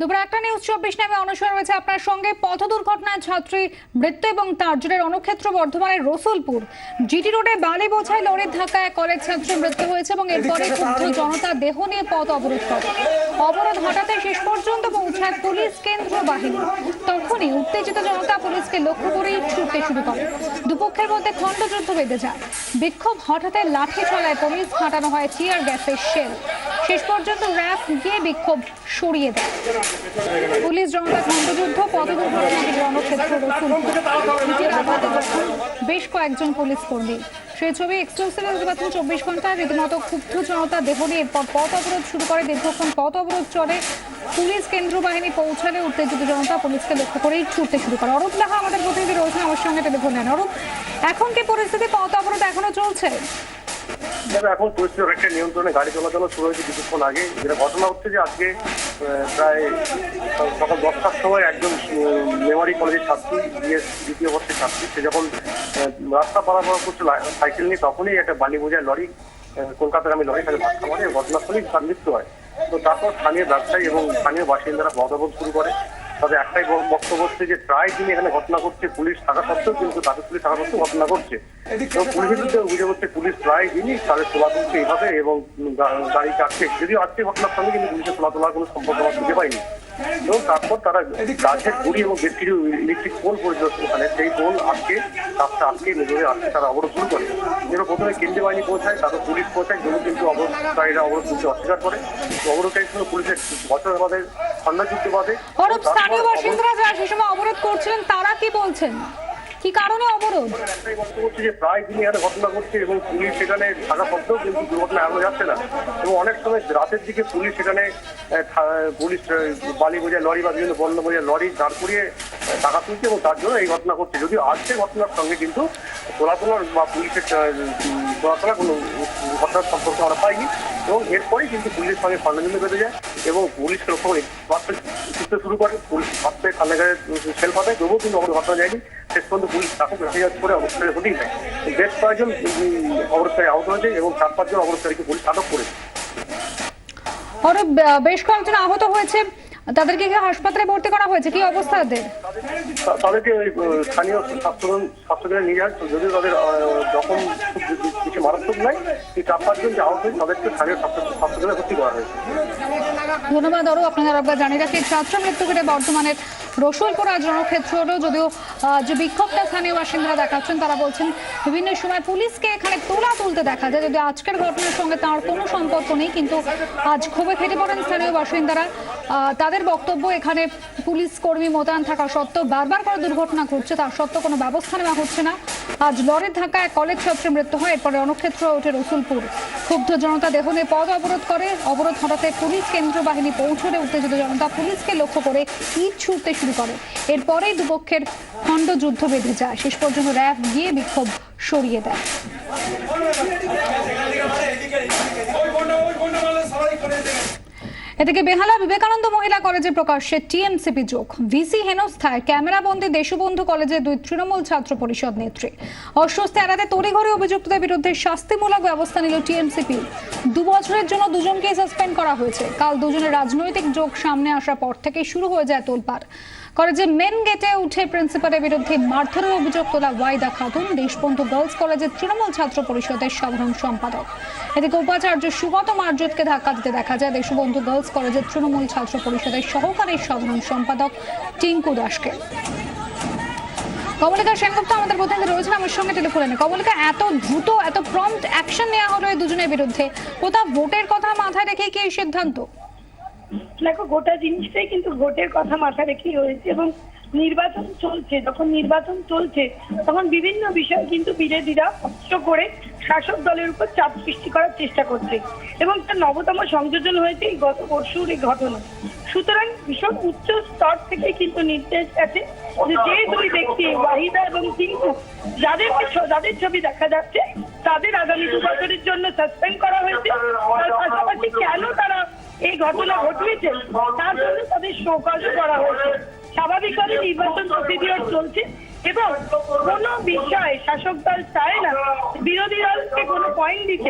দুপুর 1টা নিউজ 24 নামে অনুসরণ রয়েছে আপনার সঙ্গে। পথ দুর্ঘটনায় ছাত্রী মৃত্যু এবং তারজের রণক্ষেত্র বর্ধমানের রসুলপুর জিটি রোডে বালি বোঝাই লরির ধাক্কায় কলেজ ছাত্রীর মৃত্যু হয়েছে এবং এরপরে ক্ষুব্ধ জনতা দেহ নিয়ে পথ অবরোধ করে। অবরোধ হঠাতে শেষ পর্যন্ত পৌঁছায় পুলিশ কেন্দ্র বাহিনী। তখনই উত্তেজিত জনতা পুলিশকে লক্ষ্য করেই ছুটতে শুরু করে। দুপক্ষের মধ্যে খণ্ডযুদ্ধ বেঁধে যায়। বিক্ষোভ হঠাতে লাঠি চলায় পুলিশ, ফাটানো হয় টিয়ার গ্যাসের শেল। শেষ পর্যন্ত র্যাব গিয়ে বিক্ষোভ সরিয়ে দেয়। পুলিশ জনতা খণ্ডযুদ্ধ, পথ দুর্ঘটনায় রণক্ষেত্র রসুলপুর বেশ কয়েকজন পুলিশ কর্মী। সেই ছবি এক্সক্লুসিভে দেখতে পাচ্ছেন 24 ঘন্টা। রীতিমতো ক্ষুব্ধ জনতা দেহ নিয়ে এরপর পথ অবরোধ শুরু করে। দীর্ঘক্ষণ পথ অবরোধ চলে। পুলিশ কেন্দ্র বাহিনী পৌঁছালে উত্তেজিত জনতা পুলিশকে লক্ষ্য করেই ছুটতে শুরু করে। অরূপ লাহা আমাদের প্রতিনিধি রয়েছেন আমার সঙ্গে টেলিফোনে। অরূপ, এখন কি পরিস্থিতি? পথ অবরোধ এখনো চলছে? এখন পরিস্থিতি অনেকটা নিয়ন্ত্রণে, গাড়ি চলাচল শুরু হয়েছে কিছুক্ষণ আগে। যেটা ঘটনা হচ্ছে যে আজকে প্রায় সকাল 10টার সময় একজন মেমারি কলেজের ছাত্রী, দ্বিতীয় বর্ষের ছাত্রী, সে যখন রাস্তা পারাপার করছে সাইকেল নিয়ে, তখনই একটা বালি বোঝায় লরি, কলকাতাগামী লরি তাকে ধাক্কা মারে। ঘটনাস্থলেই তার মৃত্যু হয়। তো তারপর স্থানীয় ব্যবসায়ী এবং স্থানীয় বাসিন্দারা পথ অবরোধ শুরু করে। তবে একটাই বক্তব্য হচ্ছে যে প্রায় দিন এখানে ঘটনা ঘটছে, পুলিশ থাকা সত্ত্বেও, কিন্তু তাদের পুলিশ থাকা সত্ত্বেও ঘটনা ঘটছে। তো পুলিশের বিরুদ্ধে অভিযোগ হচ্ছে পুলিশ প্রায় দিনই তাদের তোলা তুলছে এইভাবে, এবং গাড়ি চাচ্ছে। যদিও আজকে ঘটনার সঙ্গে কিন্তু পুলিশের তোলা তোলার কোনো সম্পর্ক আমরা খুঁজে পাইনি। এবং তারপর তারা গাছের গুড়ি এবং বেশ কিছু ইলেকট্রিক পোল পরিদর্শন, ওখানে সেই পোল রাস্তা আটকে মেজরে আসছে, তারা অবরোধ শুরু করে। যেন প্রথমে কেন্দ্রীয় বাহিনী পৌঁছায়, তারপর পুলিশ পৌঁছায়, যেন কিন্তু অবরোধকারীরা অবরোধ করতে অস্বীকার করে। অবরোধকারীর সঙ্গে পুলিশের বছর বাদে খণ্ডযুদ্ধ বাদে। স্থানীয় বাসিন্দারা যারা সেই সময় অবরোধ করছিলেন তারা কি বলছেন, কি কারণে অবরোধ? বক্তব্য হচ্ছে যে প্রায় দিনই এখানে ঘটনা ঘটছে এবং পুলিশ সেখানে থাকা সত্ত্বেও কিন্তু দুর্ঘটনা এড়ানো যাচ্ছে না। এবং অনেক সময় রাতের দিকে পুলিশ সেখানে বালি বোঝায় লরি বা বিভিন্ন বন্য বোঝায় লরি দাঁড় করিয়ে টাকা তুলছে, এবং তার জন্য এই ঘটনা ঘটছে। যদিও আজকে ঘটনার সঙ্গে কিন্তু তোলার বা পুলিশের তোলা কোনো ঘটনার সম্পর্কে আমরা পাইনি। এবং এরপরেই কিন্তু পুলিশের সঙ্গে খণ্ডযুদ্ধ বেঁধে যায় এবং পুলিশকে লক্ষ্য করে ছুটতে শুরু করে। পুলিশ হাতে কান্নাঘাটে সেল পাতায়, তবুও কিন্তু আমাদের ঘটনা যায়নি। শেষ পর্যন্ত পুলিশ তাকে লাঠিচার্জ করে অবস্থায় হতেই যায়। বেশ কয়েকজন অবস্থায় আহত হয়েছে এবং 4-5 জন অবস্থাকে পুলিশ আটক করেছে। বেশ কয়েকজন আহত হয়েছে, তাদেরকে কি হাসপাতালে ভর্তি করা হয়েছে? কি অবস্থা তাদেরকে স্থানীয় স্বাস্থ্যকেন্দ্রে নিয়ে যায়। যদিও তাদের যখন কিছু মারাত্মক নয়, এই 4-5 জন যে আহত হয়েছে তাদেরকে স্থানীয় স্বাস্থ্যকেন্দ্রে ভর্তি করা হয়েছে। ধন্যবাদ অরূপ। আপনাদের একবার জানিয়ে রাখি, ছাত্র মৃত্যু ঘটে বর্ধমানের রসুলপুর আজ রণক্ষেত্র। যদিও যে বিক্ষোভটা স্থানীয় বাসিন্দারা দেখাচ্ছেন, তারা বলছেন বিভিন্ন সময় পুলিশকে এখানে তোলা তুলতে দেখা যায়। যদিও আজকের ঘটনার সঙ্গে তার কোনো সম্পর্ক নেই, কিন্তু আজ ক্ষোভে ফেটে পড়েন স্থানীয় বাসিন্দারা। তাদের বক্তব্য, এখানে পুলিশ কর্মী মোতায়েন থাকা সত্ত্বেও বারবার করে দুর্ঘটনা ঘটছে, তার সত্ত্বেও কোনো ব্যবস্থা নেওয়া হচ্ছে না। আজ লরির ধাক্কায় কলেজ ছাত্রের মৃত্যু হয়, এরপরে রণক্ষেত্র ওঠে রসুলপুর। ক্ষুব্ধ জনতা দেহ নিয়ে পথ অবরোধ করে। অবরোধ হঠাতে পুলিশ কেন্দ্র বাহিনী পৌঁছলে উত্তেজিত জনতা পুলিশকে লক্ষ্য করে ইট ছুটতে শুরু করে। এরপরেই দুপক্ষের খণ্ডযুদ্ধ বেঁধে যায়। শেষ পর্যন্ত র্যাব গিয়ে বিক্ষোভ সরিয়ে দেয়। এদিকে বেহালা বিবেকানন্দ মহিলা কলেজে প্রকাশ্যে টিএমসিপি যোগ। ভিসি হেনস্থায় ক্যামেরাবন্দি দেশবন্ধু কলেজের 2 তৃণমূল ছাত্র পরিষদ নেত্রী। অস্বস্তি এড়াতে তড়িঘড়ি অভিযুক্তদের বিরুদ্ধে শাস্তিমূলক ব্যবস্থা নিল টিএমসিপি। 2 বছরের জন্য দুজনকেই সাসপেন্ড করা হয়েছে। কাল দুজনের রাজনৈতিক যোগ সামনে আসার পর থেকেই শুরু হয়ে যায় তোলপাড়। কলেজের মেন গেটে উঠে প্রিন্সিপালের বিরুদ্ধে মারধরের অভিযোগ তোলা ওয়াইদা খাতুন, দেশবন্ধু গার্লস কলেজের তৃণমূল ছাত্র পরিষদের সাধারণ সম্পাদক। এদিকে উপাচার্য সুগত মার্জিতকে ধাক্কা দিতে দেখা যায় দেশবন্ধু গার্লস কলেজের তৃণমূল ছাত্র পরিষদের সহকারী সাধারণ সম্পাদক টিঙ্কু দাসকে। কমলিকা সেনগুপ্ত আমাদের প্রতিনিধি রয়েছেন আমার সঙ্গে টেলিফোনে। কমলিকা, এত দ্রুত এত প্রম্পট অ্যাকশন নেওয়া হলো এই দুজনের বিরুদ্ধে, কোথাও ভোটের কথা মাথায় রেখে কি এই সিদ্ধান্ত? দেখো, গোটা জিনিসটাই কিন্তু ভোটের কথা মাথায় রেখেই হয়েছে এবং নির্বাচন চলছে। যখন নির্বাচন চলছে তখন বিভিন্ন বিষয় কিন্তু বিরোধীরা অস্ত্র করে শাসক দলের উপর চাপ সৃষ্টি করার চেষ্টা করছে এবং তার নবতম সংযোজন হয়েছে এই গত পরশুর এই ঘটনা। সুতরাং ভীষণ উচ্চ স্তর থেকে কিন্তু নির্দেশ আছে যে 2 ব্যক্তি ওয়াহিদা এবং টিঙ্কু, যাদের ছবি দেখা যাচ্ছে, তাদের আগামী 2 বছরের জন্য সাসপেন্ড করা হয়েছে। তার পাশাপাশি কেন তারা এই ঘটনা ঘটিয়েছে তার জন্য তাদের শোকজও করা হয়েছে। স্বাভাবিকভাবে নির্বাচন প্রসিডিওর চলছে এবং কোনো বিষয়ে শাসক দল চায় না বিরোধী দলকে কোনো পয়েন্ট দিতে,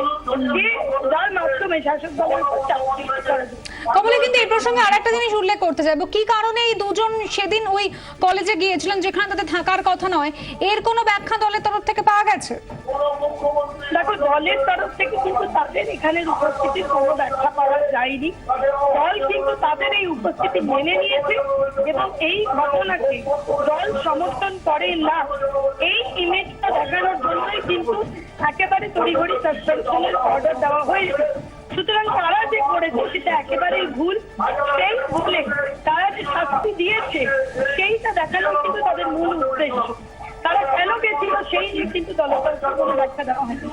যে যার মাধ্যমে শাসক দলের উপর চাপ সৃষ্টি করা যায়। কমলে কিন্তু এই প্রসঙ্গে আরেকটা জিনিস উল্লেখ করতে চাইবো, কি কারণে এই দুজন সেদিন ওই কলেজে গিয়েছিলেন যেখানে তাদের থাকার কথা নয়, এর কোনো ব্যাখ্যা দলের তরফ থেকে পাওয়া গেছে? দেখো, দলের তরফ থেকে কিন্তু তাদের এখানে উপস্থিতির কোনো ব্যাখ্যা পাওয়া যায়নি। দল কিন্তু তাদের এই উপস্থিতি মেনে নিয়েছে এবং এই ঘটনাকে দল সমর্থন করে না, এই ইমেজটা দেখানোর জন্যই কিন্তু একেবারে তড়িঘড়ি সাসপেনশনের অর্ডার দেওয়া হয়েছে। সুতরাং তারা যে করেছে সেটা একেবারেই ভুল। সেই ভুলে তারা যে শাস্তি দিয়েছে সেইটা দেখানোর কিন্তু তাদের মূল উদ্দেশ্য। তারা কেন গেছিল সেই নিয়ে কিন্তু দলের তরফ থেকে কোনো ব্যাখ্যা দেওয়া হয়নি।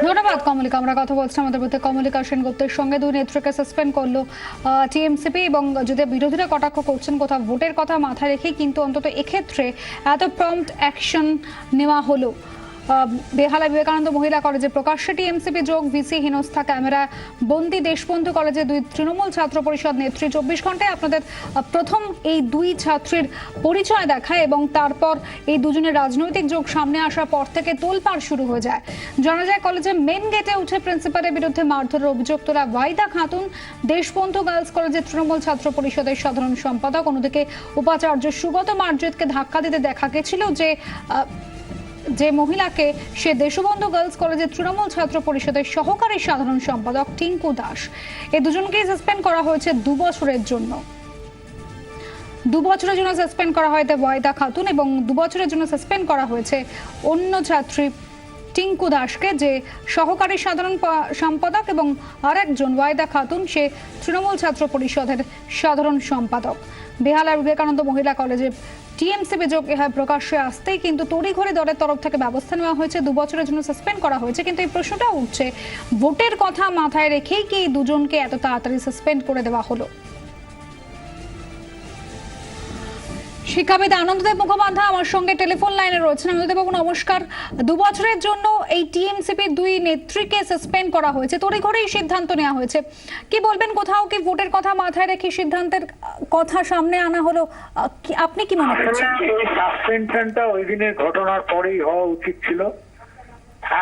ধন্যবাদ কমলিকা। আমরা কথা বলছি আমাদের মধ্যে কমলিকা সেনগুপ্তের সঙ্গে। দুই নেত্রীকে সাসপেন্ড করলো টিএমসিপি এবং যদি বিরোধীরা কটাক্ষ করছেন কোথাও ভোটের কথা মাথায় রেখে, কিন্তু অন্তত এক্ষেত্রে এত প্রম্পট অ্যাকশন নেওয়া হলো। বেহালা বিবেকানন্দ মহিলা কলেজে প্রকাশ্যে টিএমসিপি যোগ, ভিসি হেনস্থা ক্যামেরা বন্দি। দেশবন্ধু কলেজে দুই তৃণমূল ছাত্র পরিষদ নেত্রী। 24 ঘন্টায় আপনাদের প্রথম এই দুই ছাত্রীর পরিচয় দেখায় এবং তারপর এই দুজনের রাজনৈতিক যোগ সামনে আসার পর থেকে তোলপাড় শুরু হয়ে যায়। জানা যায় কলেজের মেন গেটে উঠে প্রিন্সিপালের বিরুদ্ধে মারধরের অভিযোগ তোলা ওয়াইদা খাতুন, দেশবন্ধু গার্লস কলেজের তৃণমূল ছাত্র পরিষদের সাধারণ সম্পাদক। অন্যদিকে উপাচার্য সুগত মার্জিতকে ধাক্কা দিতে দেখা গেছিল যে মহিলাকে, সে দেশবন্ধু গার্লস কলেজের তৃণমূল ছাত্র পরিষদের সহকারী সাধারণ সম্পাদক টিঙ্কু দাস। এই দুজনকেই সাসপেন্ড করা হয়েছে 2 বছরের জন্য। 2 বছরের জন্য সাসপেন্ড করা হয় ওয়াইদা খাতুন এবং 2 বছরের জন্য সাসপেন্ড করা হয়েছে অন্য ছাত্রী টিঙ্কু দাসকে, যে সহকারী সাধারণ সম্পাদক, এবং আরেকজন ওয়াইদা খাতুন, সে তৃণমূল ছাত্র পরিষদের সাধারণ সম্পাদক। বেহালার বিবেকানন্দ মহিলা কলেজে টিএমসিপি যোগ প্রকাশ্যে আসতেই কিন্তু তড়িঘড়ি দলের তরফ থেকে ব্যবস্থা নেওয়া হয়েছে, 2 বছরের জন্য সাসপেন্ড করা হয়েছে। কিন্তু এই প্রশ্নটা উঠছে, ভোটের কথা মাথায় রেখেই কি এই দুজনকে এত তাড়াতাড়ি সাসপেন্ড করে দেওয়া হলো? শিক্ষাবিদ আনন্দদেব মুখোপাধ্যায় আমার সঙ্গে টেলিফোন লাইনে রয়েছেন। আনন্দদেব বাবু নমস্কার। 2 বছরের জন্য এই টিএমসিপি দুই নেত্রীকে সাসপেন্ড করা হয়েছে, তড়িঘড়ি সিদ্ধান্ত নেওয়া হয়েছে। কি বলবেন, কোথাও কি ভোটের কথা মাথায় রেখে সিদ্ধান্তের কথা সামনে আনা হলো? আপনি কি মনে করছেন? এই সাসপেনশনটা ওই দিনের ঘটনার পরেই হওয়া উচিত ছিল।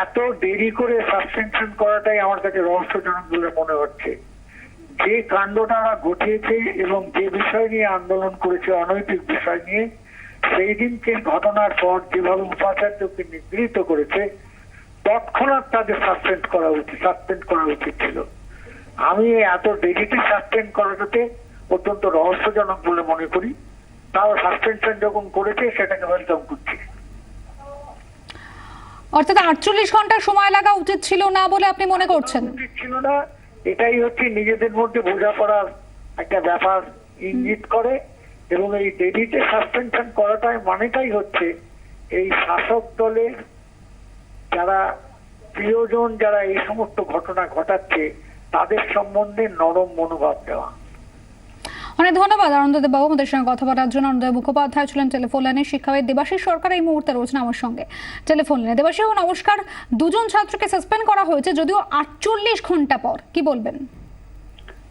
এত দেরি করে সাসপেনশন করাটাই আমার কাছে রহস্যজনক বলে মনে হচ্ছে। যে কাণ্ডটা ঘটিয়েছে এবং যে বিষয় নিয়ে আন্দোলন করেছে, অনৈতিক বিষয় নিয়ে, সেই দিনকে ঘটনার পর যেভাবে উপাচার্যকে নিগৃহীত করেছে, তৎক্ষণাৎ তাদের সাসপেন্ড করা উচিত ছিল। আমি এত দেরিতে সাসপেন্ড করাটাতে অত্যন্ত রহস্যজনক বলে মনে করি। তাও সাসপেনশন যখন করেছে সেটাকে ওয়েলকাম করছি। অর্থাৎ 48 ঘন্টা সময় লাগা উচিত ছিল না বলে আপনি মনে করছেন? উচিত ছিল না, এটাই হচ্ছে নিজেদের মধ্যে বোঝাপড়ার একটা ব্যাপার ইঙ্গিত করে। এবং এই দেরিতে সাসপেনশন করাটাই মানেটাই হচ্ছে এই শাসক দলের যারা প্রিয়জন, যারা এই সমস্ত ঘটনা ঘটাচ্ছে, তাদের সম্বন্ধে নরম মনোভাব দেওয়া। অনেক ধন্যবাদ আনন্দদেব বাবু আমাদের সঙ্গে কথা বলার জন্য। আনন্দদেব মুখোপাধ্যায় ছিলেন টেলিফোন লাইনে। শিক্ষাবিদ দেবাশিস সরকার এই মুহূর্তে রয়েছেন আমার সঙ্গে টেলিফোন লাইনে। দেবাশিস নমস্কার। 2 জন ছাত্রকে সাসপেন্ড করা হয়েছে যদিও 48 ঘন্টা পর, কি বলবেন?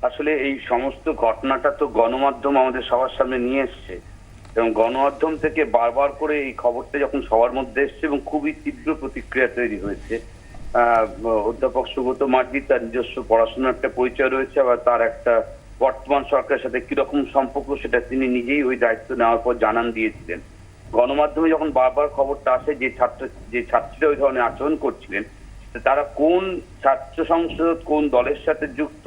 আসলে এই সমস্ত ঘটনাটা তো গণমাধ্যম আমাদের সবার সামনে নিয়ে এসছে এবং গণমাধ্যম থেকে বারবার করে এই খবরটা যখন সবার মধ্যে এসছে এবং খুবই তীব্র প্রতিক্রিয়া তৈরি হয়েছে। অধ্যাপক সুগত মার্জিত তার নিজস্ব পড়াশোনার একটা পরিচয় রয়েছে, আবার তার একটা বর্তমান সরকারের সাথে কিরকম সম্পর্ক সেটা তিনি নিজেই ওই দায়িত্ব নেওয়ার পর জানান দিয়েছিলেন। গণমাধ্যমে যখন বারবার খবরটা আসে যে ছাত্রীরা ওই ধরনের আচরণ করছিলেন, তারা কোন ছাত্র সংসদ, কোন দলের সাথে যুক্ত,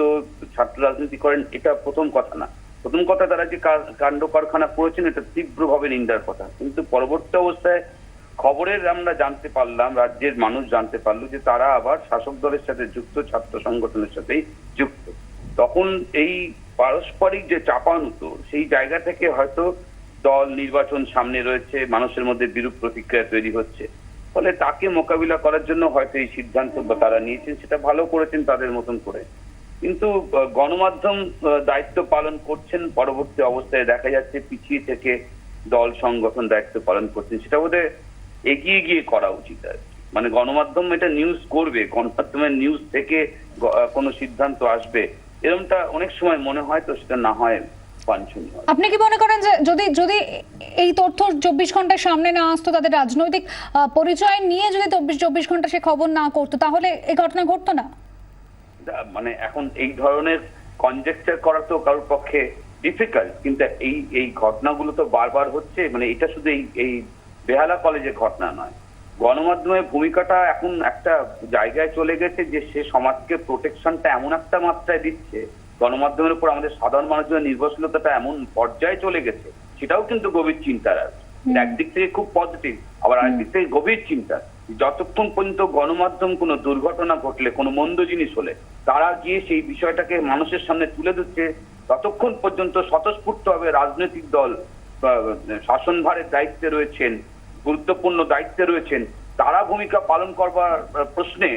ছাত্র রাজনীতি করেন, এটা প্রথম কথা না। প্রথম কথা, তারা যে কাণ্ড কারখানা করেছেন এটা তীব্রভাবে নিন্দার কথা। কিন্তু পরবর্তী অবস্থায় খবরের আমরা জানতে পারলাম, রাজ্যের মানুষ জানতে পারলো যে তারা আবার শাসক দলের সাথে যুক্ত, ছাত্র সংগঠনের সাথেই যুক্ত। তখন এই পারস্পরিক যে চাপানুতো, সেই জায়গা থেকে হয়তো দল নির্বাচন সামনে রয়েছে, মানুষের মধ্যে বিরূপ প্রতিক্রিয়া তৈরি হচ্ছে, ফলে তাকে মোকাবিলা করার জন্য হয়তো এই সিদ্ধান্ত তারা নিয়েছেন। সেটা ভালো করেছেন তাদের মতন করে। কিন্তু গণমাধ্যম দায়িত্ব পালন করছেন, পরবর্তী অবস্থায় দেখা যাচ্ছে পিছিয়ে থেকে দল সংগঠন দায়িত্ব পালন করছেন। সেটা বোধহয় এগিয়ে গিয়ে করা উচিত আর কি। মানে গণমাধ্যম এটা নিউজ করবে, গণমাধ্যমের নিউজ থেকে কোনো সিদ্ধান্ত আসবে, এরকমটা অনেক সময় মনে হয়, তো সেটা না হয় বাঞ্ছনীয়। আপনি কি মনে করেন যে যদি এই তথ্য 24 ঘন্টার সামনে না আসতো, তাদের রাজনৈতিক পরিচয় নিয়ে যদি 24 ঘন্টা সে খবর না করতো, তাহলে এই ঘটনা ঘটতো না? মানে এখন এই ধরনের কনজেকচার করা তো কারোর পক্ষে ডিফিকাল্ট, কিন্তু এই ঘটনাগুলো তো বারবার হচ্ছে। মানে এটা শুধু এই বেহালা কলেজের ঘটনা নয়, গণমাধ্যমের ভূমিকাটা এখন একটা জায়গায় চলে গেছে যে সে সমাজকে প্রোটেকশনটা এমন একটা মাত্রায় দিচ্ছে, গণমাধ্যমের উপর আমাদের সাধারণ মানুষের নির্ভরশীলতাটা এমন পর্যায়ে চলে গেছে, সেটাও কিন্তু গভীর চিন্তার আছে। একদিক থেকে খুব পজিটিভ, আবার আরেকদিক থেকে গভীর চিন্তা। যতক্ষণ পর্যন্ত গণমাধ্যম কোনো দুর্ঘটনা ঘটলে, কোনো মন্দ জিনিস হলে তারা গিয়ে সেই বিষয়টাকে মানুষের সামনে তুলে ধরছে, ততক্ষণ পর্যন্ত স্বতঃস্ফূর্তভাবে রাজনৈতিক দল শাসনভারের দায়িত্বে রয়েছেন, গুরুত্বপূর্ণ দায়িত্বে রয়েছেন, তারা ভূমিকা পালন করবার প্রশ্নে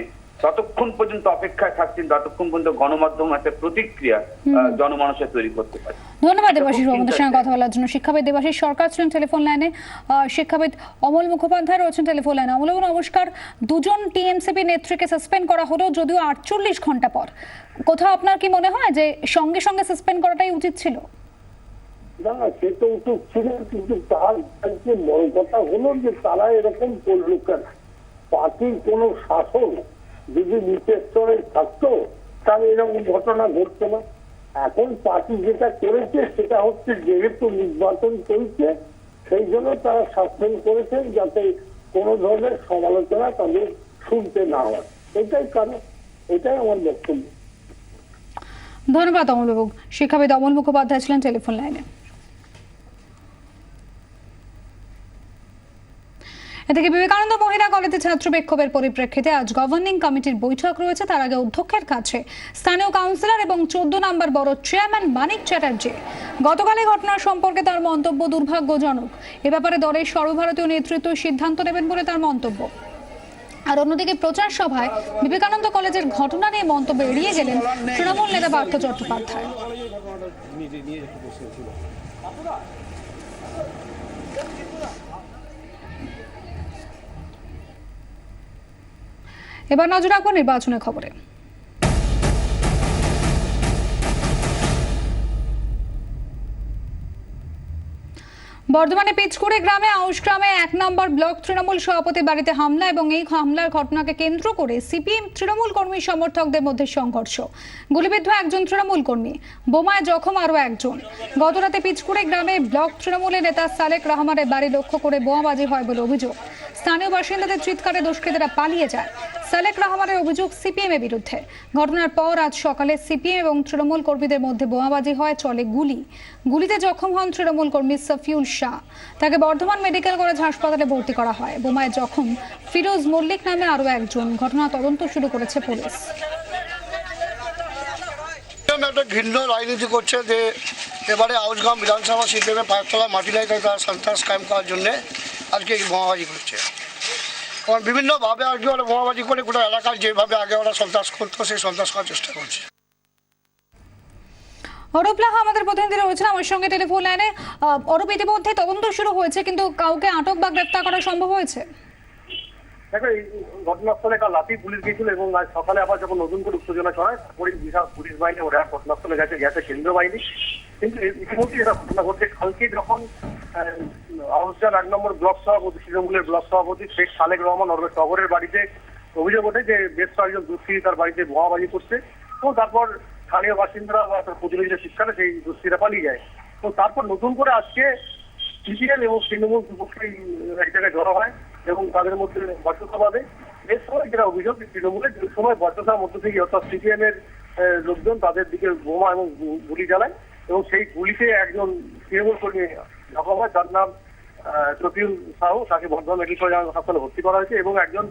ততক্ষণ পর্যন্ত অপেক্ষায় থাকছেন যতক্ষণ পর্যন্ত গণমাধ্যম একটা প্রতিক্রিয়া জনমানুষে তৈরি করতে পারে। ধন্যবাদ দেবাশিস বাবু, আমাদের সঙ্গে কথা বলার জন্য। শিক্ষাবিদ দেবাশিস সরকার ছিলেন টেলিফোন লাইনে, শিক্ষাবিদ অমল মুখোপাধ্যায় রয়েছেন টেলিফোন লাইনে। অমলবাবু নমস্কার। দুজন টিএমসিপি নেত্রীকে সাসপেন্ড করা হলো, যদিও 48 ঘন্টা পর। কোথাও আপনার কি মনে হয় যে সঙ্গে সঙ্গে সাসপেন্ড করাটাই উচিত ছিল? না, সে তো উচিত ছিল, কিন্তু তার যে বড় কথা হলো যে তারা এরকম করল কেন? পার্টির কোন শাসন যদি নিচের স্তরে থাকতো তাহলে এরকম ঘটনা ঘটতো না। এখন পার্টি যেটা করেছে সেটা হচ্ছে যেহেতু নির্বাচন চলছে সেই জন্য তারা সাসপেন্ড করেছেন, যাতে কোনো ধরনের সমালোচনা তাদের শুনতে না হয়। এটাই কারণ, এটাই আমার বক্তব্য। ধন্যবাদ অমলবাবু। শিক্ষাবিদ অমল মুখোপাধ্যায় ছিলেন টেলিফোন লাইনে। এদিকে বিবেকানন্দ মহিলা কলেজে ছাত্র বিক্ষোভের পরিপ্রেক্ষিতে আজ গভর্নিং কমিটির বৈঠক রয়েছে। তার আগে অধ্যক্ষের কাছে স্থানীয় কাউন্সিলর এবং 14 নম্বর বড় চেয়ারম্যান মানিক চ্যাটার্জি। গতকালের ঘটনা সম্পর্কে তার মন্তব্য দুর্ভাগ্যজনক। এ ব্যাপারে দলের সর্বভারতীয় নেতৃত্ব সিদ্ধান্ত নেবেন বলে তার মন্তব্য। আর অন্যদিকে প্রচার সভায় বিবেকানন্দ কলেজের ঘটনা নিয়ে মন্তব্য এড়িয়ে গেলেন তৃণমূল নেতা পার্থ চট্টোপাধ্যায়। এবার নজর রাখবো নির্বাচনের খবরে। বর্ধমানে পিচকুড়ি গ্রামে আউশ গ্রামে 1 নম্বর ব্লক তৃণমূল সভাপতি বাড়িতে হামলা এবং এই হামলার ঘটনাকে কেন্দ্র করে সিপিএম তৃণমূল কর্মী সমর্থকদের মধ্যে সংঘর্ষ। গুলিবিদ্ধ একজন তৃণমূল কর্মী, বোমায় জখম আরও একজন। গতরাতে পিচকুড়ি গ্রামে ব্লক তৃণমূলের নেতা সালেক রহমানের বাড়ি লক্ষ্য করে বোমাবাজি হয় বলে অভিযোগ। স্থানীয় বাসিন্দাদের চিৎকারে দুষ্কৃতীরা পালিয়ে যায়। সালেক রহমানের অভিযোগ সিপিএম এর বিরুদ্ধে। ঘটনার পর আজ সকালে সিপিএম এবং তৃণমূল কর্মীদের মধ্যে বোমাবাজি হয়, চলে গুলি। গুলিতে জখম হন তৃণমূল কর্মী সফিউল শাহ। তাকে বর্ধমান মেডিকেল কলেজ হাসপাতালে ভর্তি করা হয়। বোমায় জখম ফিরোজ মল্লিক নামে আরো একজন। ঘটনা তদন্ত শুরু করেছে পুলিশ। একটা ঘৃণ্য রাজনীতি করছে যে এবারে আউশগ্রাম বিধানসভা সিপিএমে পাঁচতলা মাটি নাই, তাই তারা সন্ত্রাস কায়েম করার জন্যে আজকে বোমাবাজি করছে। কারণ বিভিন্নভাবে আর কি ওরা বোমাবাজি করে গোটা এলাকার যেভাবে আগে ওরা সন্ত্রাস করতো সেই সন্ত্রাস করার চেষ্টা করছে। অরূপ লাহা আমাদের প্রতিনিধি রয়েছেন আমার সঙ্গে টেলিফোন লাইনে। অরূপ, ইতিমধ্যে তদন্ত শুরু হয়েছে, কিন্তু কাউকে আটক বা গ্রেফতার করা সম্ভব হয়েছে? দেখো, এই ঘটনাস্থলে কাল রাতেই পুলিশ গিয়েছিল এবং আজ সকালে আবার যখন নতুন করে উত্তেজনা ছড়ায় তারপরে বিশাল পুলিশ বাহিনী ওরা ঘটনাস্থলে গেছে কেন্দ্রীয় বাহিনী। কিন্তু ইতিমধ্যে এটা ঘটনা ঘটছে কালকে যখন আউশগ্রাম 1 নম্বর ব্লক সভাপতি তৃণমূলের ব্লক সভাপতি শেখ সালেক রহমান শহরের বাড়িতে অভিযোগ ওঠে যে বেশ কয়েকজন দুষ্কৃতী তার বাড়িতে বোমাবাজি করছে। তো তারপর স্থানীয় বাসিন্দারা বা তার প্রতিনিধিদের চিৎকারে সেই দুষ্কৃতীরা পালিয়ে যায়। তো তারপর নতুন করে আজকে সিপিএম এবং তৃণমূল দুপক্ষেই এক জায়গায় জড়ো হয় এবং তাদের মধ্যে বচসা বাঁধে। এর সময় যেটা অভিযোগ, তৃণমূলের যে সময় বচসার মধ্য থেকে অর্থাৎ সিপিএম এর লোকজন তাদের দিকে বোমা এবং গুলি চালায় এবং সেই গুলিতে একজন তৃণমূল কর্মী জখম হয়, তার নাম সফিউল শাহ। তাকে বর্ধমান মেডিকেল কলেজ হাসপাতালে ভর্তি করা হয়েছে এবং একজন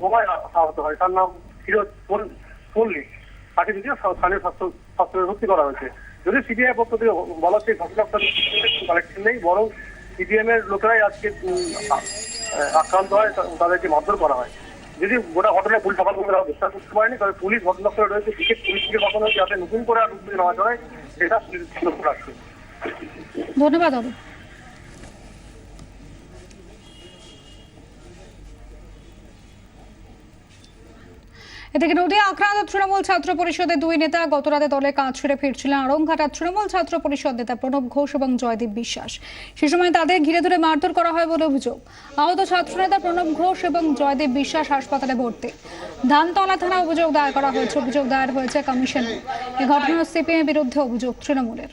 বোমায় আহত হয়, তার নাম ফিরোজ মল্লিক। তাকে যদিও স্থানীয় স্বাস্থ্য ভর্তি করা হয়েছে। যদি সিবিআই পক্ষ থেকে বলা হচ্ছে ঘটনাটা কালেকশন নেই, বরং সিপিএম এর লোকেরাই আজকে আক্রান্ত হয়, তাদেরকে মারধর করা হয়। যদি গোটা ঘটনায় পুলিশ সকাল করে বিশ্বাস করতে পারেনি, তবে পুলিশ ঘটনাস্থলে রয়েছে, বিশেষ পুলিশ থেকে কখনো যাতে নতুন করে আর উদ্যোগ নেওয়া যায় সেটা লক্ষ্য রাখছে। ধন্যবাদ অরূপ। এদিকে নদিয়া আক্রান্ত তৃণমূল ছাত্র পরিষদের দুই নেতা গতরাতে দলে কাজ ছেড়ে ফিরছিলেন আড়ংঘাটার তৃণমূল ছাত্র পরিষদ নেতা প্রণব ঘোষ এবং জয়দীপ বিশ্বাস। সে সময় তাদের ঘিরে ধরে মারধর করা হয় বলে অভিযোগ। আহত ছাত্রনেতা প্রণব ঘোষ এবং জয়দীপ বিশ্বাস হাসপাতালে ভর্তি। ধানতলা থানা অভিযোগ দায়ের করা হয়েছে। অভিযোগ দায়ের হয়েছে কমিশনে। এই ঘটনার সিপিএম এর বিরুদ্ধে অভিযোগ তৃণমূলের।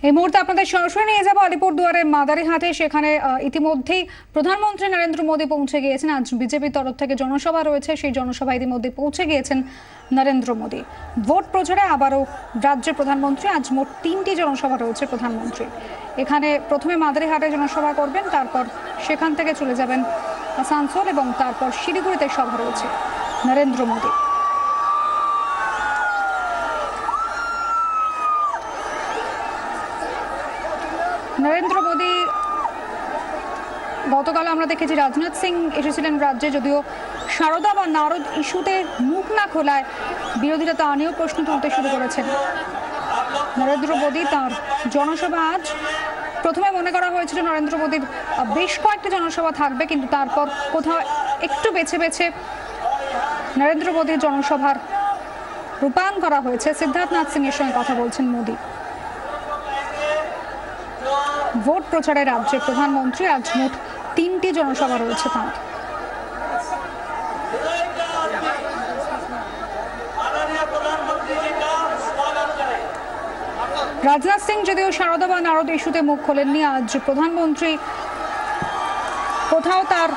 এই মুহূর্তে আপনাদের সরাসরি নিয়ে যাবো আলিপুরদুয়ারের মাদারিহাটে। সেখানে ইতিমধ্যেই প্রধানমন্ত্রী নরেন্দ্র মোদী পৌঁছে গিয়েছেন। আজ বিজেপির তরফ থেকে জনসভা রয়েছে, সেই জনসভা ইতিমধ্যে পৌঁছে গিয়েছেন নরেন্দ্র মোদী। ভোট প্রচারে আবারও রাজ্যের প্রধানমন্ত্রী। আজ মোট 3টি জনসভা রয়েছে প্রধানমন্ত্রী। এখানে প্রথমে মাদারিহাটে জনসভা করবেন, তারপর সেখান থেকে চলে যাবেন আসানসোল এবং তারপর শিলিগুড়িতে সভা রয়েছে নরেন্দ্র মোদী। নরেন্দ্র মোদী গতকাল আমরা দেখেছি রাজনাথ সিং এসেছিলেন রাজ্যে, যদিও সারদা বা নারদ ইস্যুতে মুখ না খোলায় বিরোধীরা তা নিয়েও প্রশ্ন তুলতে শুরু করেছেন। নরেন্দ্র মোদী তার জনসভা আজ প্রথমে মনে করা হয়েছিল নরেন্দ্র মোদীর বেশ কয়েকটি জনসভা থাকবে, কিন্তু তারপর কোথাও একটু বেছে বেছে নরেন্দ্র মোদীর জনসভার রূপায়ণ করা হয়েছে। সিদ্ধার্থনাথ সিং এর সঙ্গে কথা বলছেন মোদী। ভোট প্রচারে রাজ্যের প্রধানমন্ত্রী আজ মোট 3টি জনসভা রয়েছে তাঁর। রাজনাথ সিং যদিও সারদা বা নারদ ইস্যুতে মুখ খোলেননি, আজ প্রধানমন্ত্রী কোথাও তার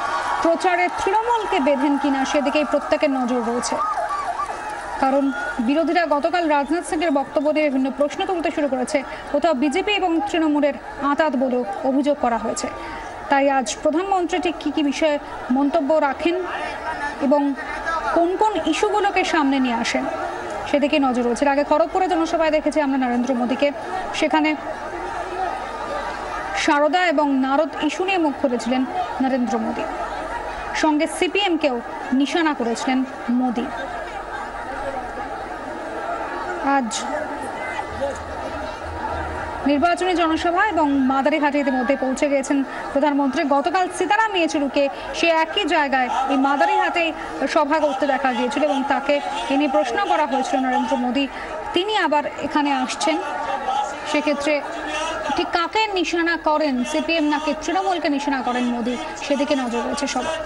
প্রচারে তৃণমূলকে বেঁধেন কিনা সেদিকেই প্রত্যেকের নজর রয়েছে। কারণ বিরোধীরা গতকাল রাজনাথ সিং এর বক্তব্য নিয়ে বিভিন্ন প্রশ্ন তুলতে শুরু করেছে। কোথাও বিজেপি এবং তৃণমূলের আঁতাত বলেও অভিযোগ করা হয়েছে। তাই আজ প্রধানমন্ত্রী ঠিক কী কী বিষয়ে মন্তব্য রাখেন এবং কোন কোন ইস্যুগুলোকে সামনে নিয়ে আসেন সেদিকে নজর রয়েছে। আগে খড়গপুরে জনসভায় দেখেছি আমরা নরেন্দ্র মোদীকে, সেখানে সারদা এবং নারদ ইস্যু নিয়ে মুখ খুলেছিলেন নরেন্দ্র মোদী। সঙ্গে সিপিএমকেও নিশানা করেছিলেন মোদী। আজ নির্বাচনী জনসভা এবং মাদারিহাটে ইতিমধ্যে পৌঁছে গিয়েছেন প্রধানমন্ত্রী। গতকাল সীতারাম ইয়েচুরিকে সে একই জায়গায় এই মাদারিহাটে সভা করতে দেখা গিয়েছিল এবং তাকে এ নিয়ে প্রশ্ন করা হয়েছিল নরেন্দ্র মোদী তিনি আবার এখানে আসছেন, সেক্ষেত্রে ঠিক কাকে নিশানা করেন, সিপিএম নাকি তৃণমূলকে নিশানা করেন মোদী, সেদিকে নজর রয়েছে সবার।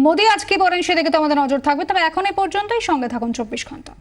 মোদী আজ কি বলেন সেদিকে তো আমাদের নজর থাকবে। তবে এখন এই পর্যন্তই, সঙ্গে থাকুন 24 ঘন্টা।